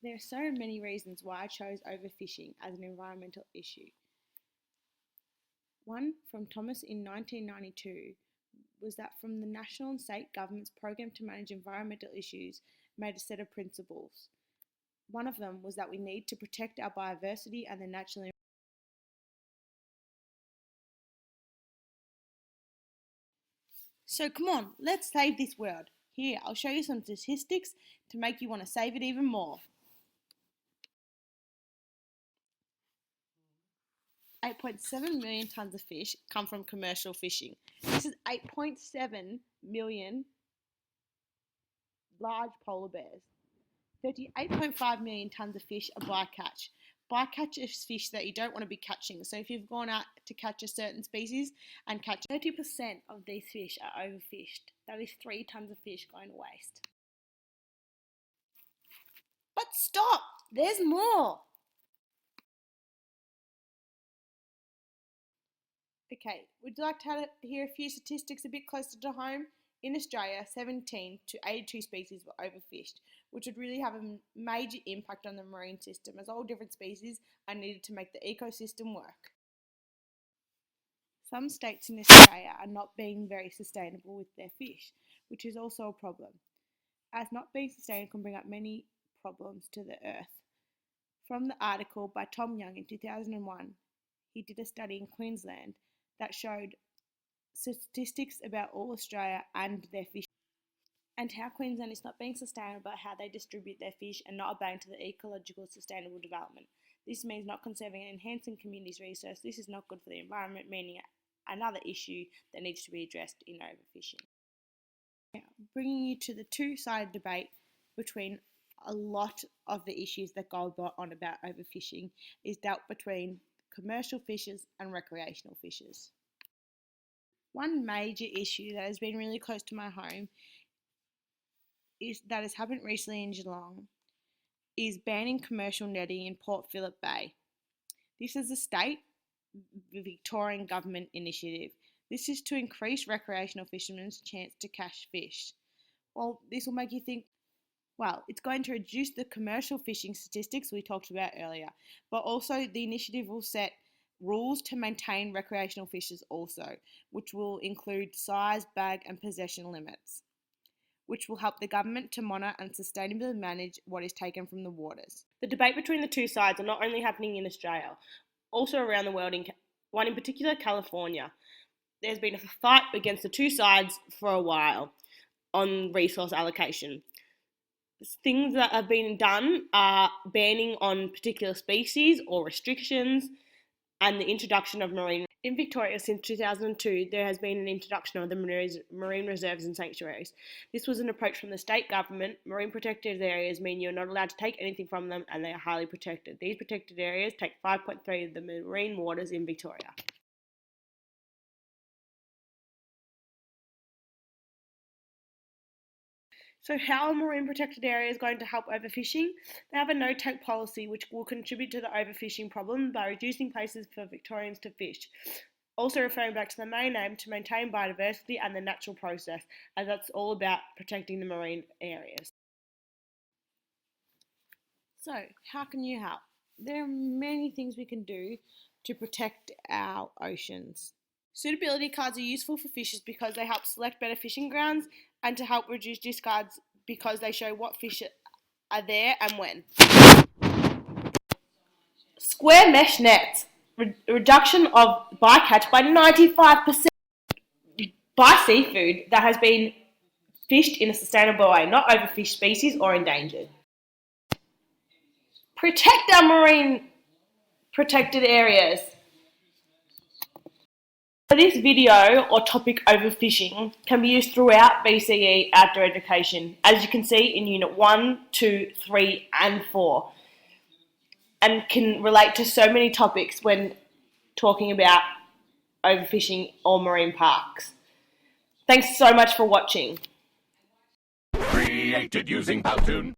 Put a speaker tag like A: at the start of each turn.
A: There are so many reasons why I chose overfishing as an environmental issue. One from Thomas in 1992 was that from the national and state government's program to manage environmental issues made a set of principles. One of them was that we need to protect our biodiversity and the natural environment. So come on, let's save this world. Here, I'll show you some statistics to make you want to save it even more. 8.7 million tonnes of fish come from commercial fishing. This is 8.7 million large polar bears. 38.5 million tonnes of fish are bycatch. Bycatch is fish that you don't want to be catching. So if you've gone out to catch a certain species and catch 30% of these fish are overfished. That is 3 tonnes of fish going to waste. But stop! There's more! Okay, would you like to hear a few statistics a bit closer to home? In Australia, 17 to 82 species were overfished, which would really have a major impact on the marine system, as all different species are needed to make the ecosystem work. Some states in Australia are not being very sustainable with their fish, which is also a problem, as not being sustainable can bring up many problems to the earth. From the article by Tom Young in 2001, he did a study in Queensland that showed statistics about all Australia and their fish, and how Queensland is not being sustainable about how they distribute their fish and not obeying to the ecological sustainable development. This means not conserving and enhancing communities' resources. This is not good for the environment, meaning another issue that needs to be addressed in overfishing. Now, bringing you to the two-sided debate between a lot of the issues that go on about overfishing is dealt between commercial fishers and recreational fishers. One major issue that has been really close to my home that has happened recently in Geelong is banning commercial netting in Port Phillip Bay. This is a state Victorian government initiative. This is to increase recreational fishermen's chance to catch fish. Well, this will make you think, well, it's going to reduce the commercial fishing statistics we talked about earlier, but also the initiative will set rules to maintain recreational fishers also, which will include size, bag and possession limits, which will help the government to monitor and sustainably manage what is taken from the waters. The debate between the two sides are not only happening in Australia, also around the world, one in particular, California. There's been a fight against the two sides for a while on resource allocation. Things that have been done are banning on particular species or restrictions, and the introduction of marine. In Victoria, since 2002, there has been an introduction of the marine reserves and sanctuaries. This was an approach from the state government. Marine protected areas mean you're not allowed to take anything from them, and they are highly protected. These protected areas take 5.3 of the marine waters in Victoria. So how are marine protected areas going to help overfishing? They have a no-take policy which will contribute to the overfishing problem by reducing places for Victorians to fish. Also referring back to the main aim to maintain biodiversity and the natural process, as that's all about protecting the marine areas. So how can you help? There are many things we can do to protect our oceans. Suitability cards are useful for fishers because they help select better fishing grounds and to help reduce discards because they show what fish are there and when. Square mesh nets, reduction of bycatch by 95% by seafood that has been fished in a sustainable way, not overfished species or endangered. Protect our marine protected areas. So this video or topic overfishing can be used throughout BCE outdoor education, as you can see in Unit 1, 2, 3 and 4, and can relate to so many topics when talking about overfishing or marine parks. Thanks so much for watching.
B: Created using Powtoon.